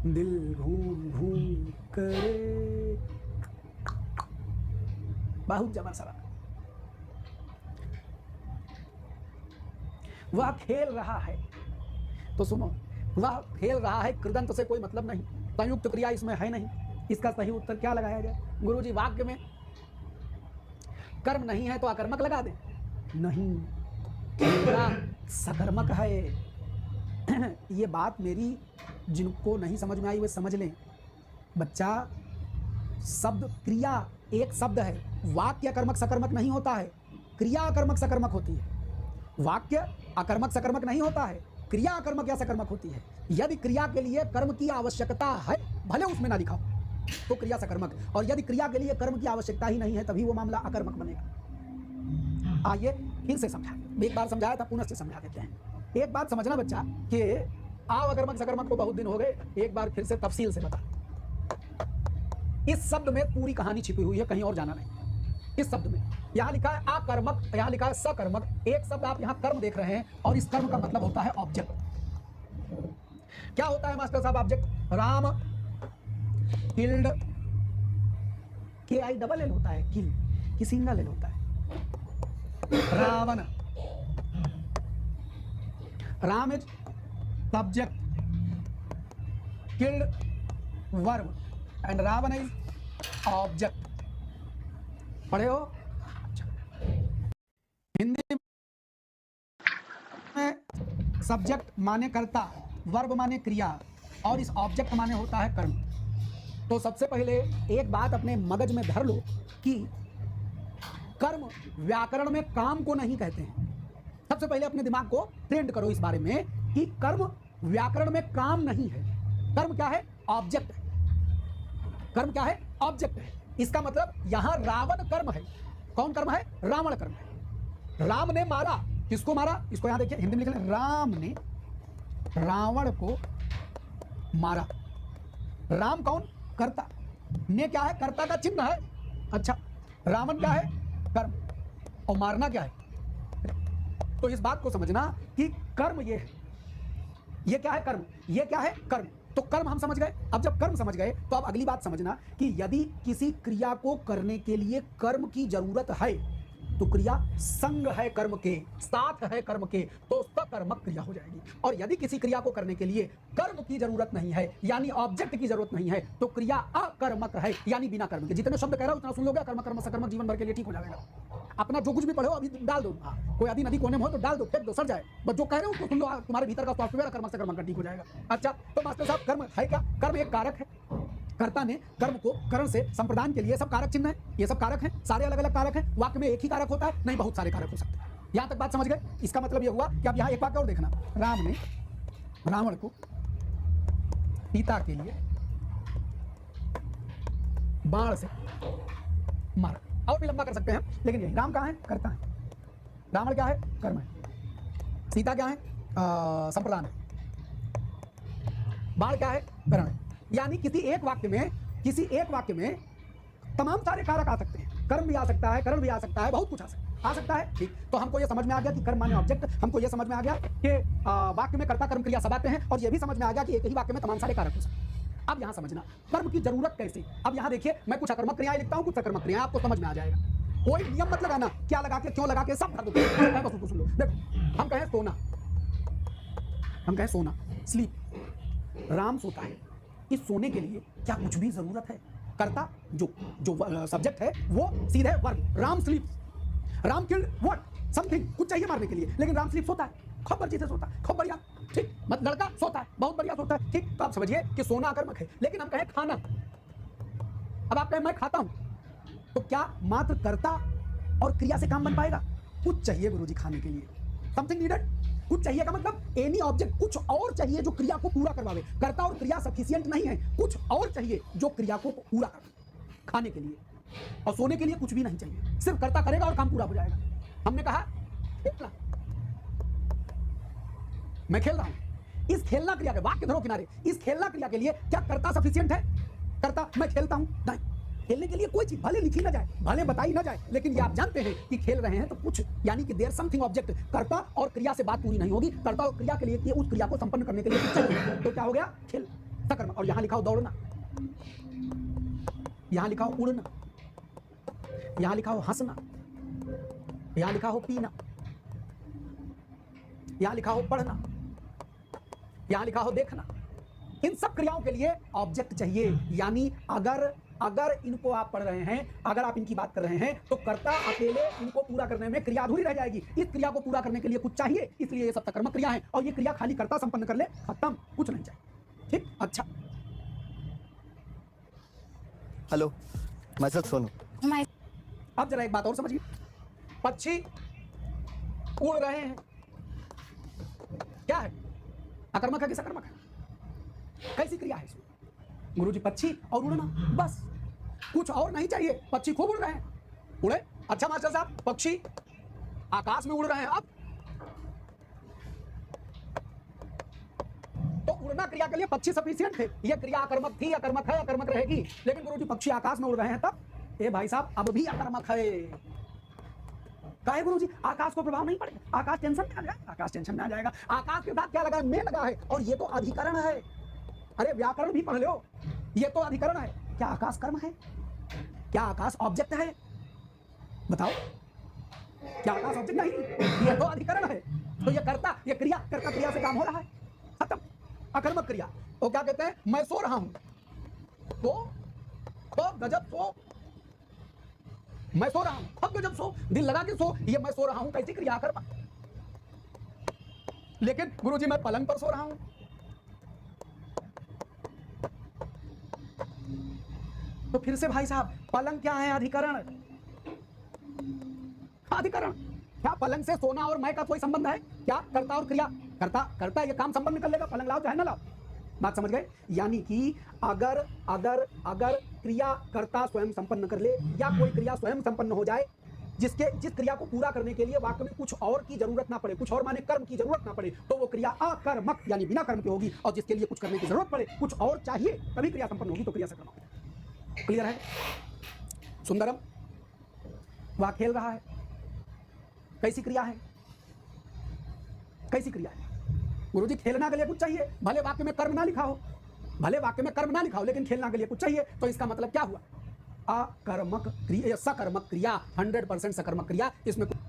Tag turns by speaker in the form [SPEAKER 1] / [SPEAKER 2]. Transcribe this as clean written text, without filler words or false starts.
[SPEAKER 1] दिल घूम घूम करे, बहुत जबर सवाल। वह खेल रहा है, तो सुनो, वह खेल रहा है, कृदंत से कोई मतलब नहीं, संयुक्त क्रिया इसमें है नहीं। इसका सही उत्तर क्या लगाया जाए? गुरुजी वाक्य में कर्म नहीं है तो अकर्मक लगा दे। नहीं, खेलना सकर्मक है। ये बात मेरी जिनको नहीं समझ में आई वे समझ लें। बच्चा, शब्द क्रिया एक शब्द है, वाक्य अकर्मक सकर्मक नहीं होता है, क्रिया अकर्मक सकर्मक होती है। वाक्य अकर्मक सकर्मक नहीं होता है, क्रिया अकर्मक या सकर्मक होती है। यदि क्रिया के लिए कर्म की आवश्यकता है, भले उसमें ना लिखा हो, तो क्रिया सकर्मक, और यदि क्रिया के लिए कर्म की आवश्यकता ही नहीं है, तभी वो मामला अकर्मक बनेगा। आइए फिर से समझाएं, एक बार समझाया था, पुनः से समझा देते हैं। एक बात समझना बच्चा कि आव अकर्मक सकर्मक को बहुत दिन हो गए, एक बार फिर से तफसील से बता। इस शब्द में पूरी कहानी छिपी हुई है, कहीं और जाना नहीं। इस शब्द में यहां लिखा है अकर्मक, यहां लिखा है सकर्मक। एक शब्द आप यहां कर्म देख रहे हैं, और इस कर्म का मतलब होता है ऑब्जेक्ट। क्या होता है मास्टर साहब ऑब्जेक्ट? राम किल्ड, KILL होता है, किल की सिंगल एल होता है। Ravan, Ram is subject, killed verb, and Ravan is object. पढ़े हो? हिंदी में सब्जेक्ट माने कर्ता, वर्ब माने क्रिया, और इस ऑब्जेक्ट माने होता है कर्म। तो सबसे पहले एक बात अपने मगज में धर लो कि कर्म व्याकरण में काम को नहीं कहते हैं। सबसे पहले अपने दिमाग को ट्रेंड करो इस बारे में कि कर्म व्याकरण में काम नहीं है। कर्म क्या है? ऑब्जेक्ट है। कर्म क्या है? ऑब्जेक्ट है। इसका मतलब यहां रावण कर्म है। कौन कर्म है? रावण कर्म है। राम ने मारा, किसको मारा? इसको यहां देखिए, हिंदी में लिख लें, राम ने रावण को मारा। राम कौन? कर्ता। ने क्या है? कर्ता का चिन्ह है। अच्छा, रावण क्या है? कर्म, और मारना क्या है? तो इस बात को समझना कि कर्म ये है। ये क्या है? कर्म। ये क्या है? कर्म। तो कर्म हम समझ गए। अब जब कर्म समझ गए तो अब अगली बात समझना कि यदि किसी क्रिया को करने के लिए कर्म की जरूरत है, तो क्रिया संग है कर्म के, साथ है कर्म के, तो सकर्मक क्रिया हो जाएगी। और यदि किसी क्रिया को करने के लिए कर्म की जरूरत नहीं है, यानी ऑब्जेक्ट की जरूरत नहीं है, तो क्रिया अकर्मक है, यानी बिना कर्म के। जितने शब्द कह रहा हूं उतना सुन लोगे, कर्म कर्म सकर्मक जीवन भर के लिए ठीक हो जाएगा। अपना जो कुछ भी पढ़ो अभी डाल दो, कोई आदि नदी कोने में हो तो डाल दो, फेंक दो, सर जाए। बस जो कह रहे हो उसको सुन लो, तुम्हारे भीतर का सॉफ्टवेयर कर्म सकर्मक का ठीक हो जाएगा। अच्छा, तो मास्टर साहब कर्म है क्या? कर्म एक कारक है। कर्ता ने कर्म को करण से संप्रदान के लिए सब कारक चिन्ह है, ये सब कारक हैं, सारे अलग अलग कारक हैं। वाक्य में एक ही कारक होता है? नहीं, बहुत सारे कारक हो सकते हैं। यहां तक बात समझ गए? इसका मतलब ये हुआ कि अब यहां एक वाक्य और देखना, राम ने रावण को सीता के लिए बाण से मारा। और भी लंबा कर सकते हैं, लेकिन यही राम कहां है? कर्ता है। रावण क्या है? कर्म है। सीता क्या है? संप्रदान है। बाण क्या है? करण है। यानी किसी एक वाक्य में तमाम सारे कारक आ सकते हैं। कर्म भी आ सकता है, करण भी आ सकता है, बहुत कुछ आ सकता है। ठीक, तो हमको ये समझ में आ गया कि कर्म माने ऑब्जेक्ट। हमको ये समझ में आ गया कि वाक्य में कर्ता कर्म क्रिया सब आते हैं, और ये भी समझ में आ गया कि एक ही वाक्य में तमाम सारे कारक हो सकते हैं। अब यहाँ समझना कर्म की जरूरत कैसे। अब यहाँ देखिए, मैं कुछ अकर्मक क्रियाएं लिखता हूँ, कुछ सकर्मक क्रियाएं, आपको समझ में आ जाएगा। कोई नियम मत लगाना, क्या लगा के क्यों लगा के, सब भर दो। बस उसको सुन लो। देखो, हम कहें सोना, हम कहें सोना, स्लीप, राम सोता है। इस सोने के लिए क्या कुछ भी जरूरत है? कर्ता जो सब्जेक्ट है वो सीधे verb, Ram sleep, Ram killed what something, कुछ चाहिए मारने के लिए, लेकिन राम स्लीप सोता है, खूब बढ़िया से सोता है, खूब बढ़िया। ठीक, मत लड़का सोता है, बहुत बढ़िया सोता है। ठीक, तो आप समझिए कि सोना अकर्मक है। लेकिन हम कहें खाना, अब आप कहें मैं खाता हूं, तो क्या मात्र कर्ता और क्रिया से काम बन पाएगा? कुछ चाहिए गुरुजी खाने के लिए, समथिंग नीडेड। कुछ चाहिए का मतलब एनी ऑब्जेक्ट, कुछ और चाहिए जो क्रिया को पूरा करवावे। कर्ता और क्रिया सफिशिएंट नहीं है, कुछ और चाहिए जो क्रिया को पूरा करे खाने के लिए। और सोने के लिए कुछ भी नहीं चाहिए, सिर्फ कर्ता करेगा और काम पूरा हो जाएगा। हमने कहा खेलना, मैं खेल रहा हूं। इस खेलना क्रिया के वाक्य धरो किनारे, इस खेलना क्रिया के लिए क्या कर्ता सफिशिएंट है? कर्ता मैं खेलता हूं? नहीं, खेलने के लिए कोई चीज भले लिखी ना जाए, भले बताई ना जाए, लेकिन ये आप जानते हैं कि खेल रहे हैं तो कुछ, यानी कि देयर समथिंग ऑब्जेक्ट, कर्ता और क्रिया से बात पूरी नहीं होगी, कर्ता और क्रिया के लिए कि उस क्रिया को संपन्न करने के लिए कुछ चाहिए, तो क्या हो गया? खेल, सकर्मक। और यहां लिखा हो दौड़ना, यहां लिखा हो उड़ना, यहां लिखा हो हंसना, यहां लिखा हो पीना, यहां लिखा हो पढ़ना, यहां लिखा हो देखना। इन सब क्रियाओं के लिए ऑब्जेक्ट चाहिए। यानी अगर इनको आप पढ़ रहे हैं, अगर आप इनकी बात कर रहे हैं, तो कर्ता अकेले इनको पूरा करने में क्रिया अधूरी रह जाएगी। इस क्रिया को पूरा करने के लिए कुछ चाहिए, इसलिए ये सब सकर्मक क्रिया है, और ये क्रिया खाली कर्ता संपन्न कर ले, खत्म, कुछ नहीं चाहिए। ठीक, अच्छा।
[SPEAKER 2] हेलो, मैं सच सोनू।
[SPEAKER 1] अब जरा एक बात और समझिए, पक्षी उड़ रहे हैं, क्या है? अकर्मक है कि सकर्मक है? कैसी क्रिया है इसमें? गुरुजी, पक्षी और उड़ना, बस, कुछ और नहीं चाहिए। पक्षी खूब उड़ रहे हैं, उड़े। अच्छा मास्टर साहब, पक्षी आकाश में उड़ रहे हैं, अब तो उड़ना क्रिया के लिए पक्षी सफिशिएंट थे। ये क्रिया अकर्मक थी, अकर्मक है, अकर्मक रहेगी। लेकिन गुरुजी, पक्षी आकाश में उड़ रहे हैं, तब ए भाई साहब अब भी अकर्मक है। काहे गुरुजी? आकाश को प्रभाव नहीं पड़ेगा, आकाश टेंशन में आ जाएगा, आकाश टेंशन में आ जाएगा। आकाश के साथ क्या लगा है? में लगा है, और ये तो अधिकरण है। अरे व्याकरण भी पढ़ लो, ये तो अधिकरण है। क्या आकाश कर्म है? क्या आकाश ऑब्जेक्ट है? बताओ, क्या आकाश ऑब्जेक्ट नहीं? ये तो अधिकरण है। तो ये कर्ता, ये क्रिया, कर्ता क्रिया से काम हो रहा है, खत्म। अकर्मक क्रिया, वो क्या कहते हैं? मैं सो रहा हूं, तो गजब सो, मैं सो रहा हूं, अब गजब सो, दिल लगा के सो, ये मैं सो रहा हूं, कैसी क्रिया? अकर्मक। लेकिन गुरुजी, मैं पलंग पर सो रहा हूं, तो फिर से भाई साहब, पलंग क्या है? अधिकरण, अधिकरण। क्या पलंग से सोना और मैं का कोई संबंध है? क्या कर्ता और क्रिया, कर्ता ये काम संपन्न कर लेगा, पलंग लाओ चाहे ना लाओ। बात समझ गए? यानी कि अगर क्रिया कर्ता स्वयं संपन्न कर ले, या कोई क्रिया स्वयं संपन्न हो जाए, जिस क्रिया को पूरा करने के लिए वाक्य में कुछ और की जरूरत ना पड़े, कुछ और माने कर्म की जरूरत ना पड़े, तो वो क्रिया अकर्मक यानी बिना कर्म की होगी। और जिसके लिए कुछ करने की जरूरत पड़े, कुछ और चाहिए, तभी क्रिया संपन्न होगी, तो क्रिया सकर्मक होगी। क्लियर है? सुंदरम, वह खेल रहा है, कैसी क्रिया है? कैसी क्रिया है? गुरुजी, खेलना के लिए कुछ चाहिए, भले वाक्य में कर्म ना लिखा हो, भले वाक्य में कर्म ना लिखा हो, लेकिन खेलना के लिए कुछ चाहिए। तो इसका मतलब क्या हुआ? अकर्मक क्रिया, सकर्मक क्रिया, 100% सकर्मक क्रिया। इसमें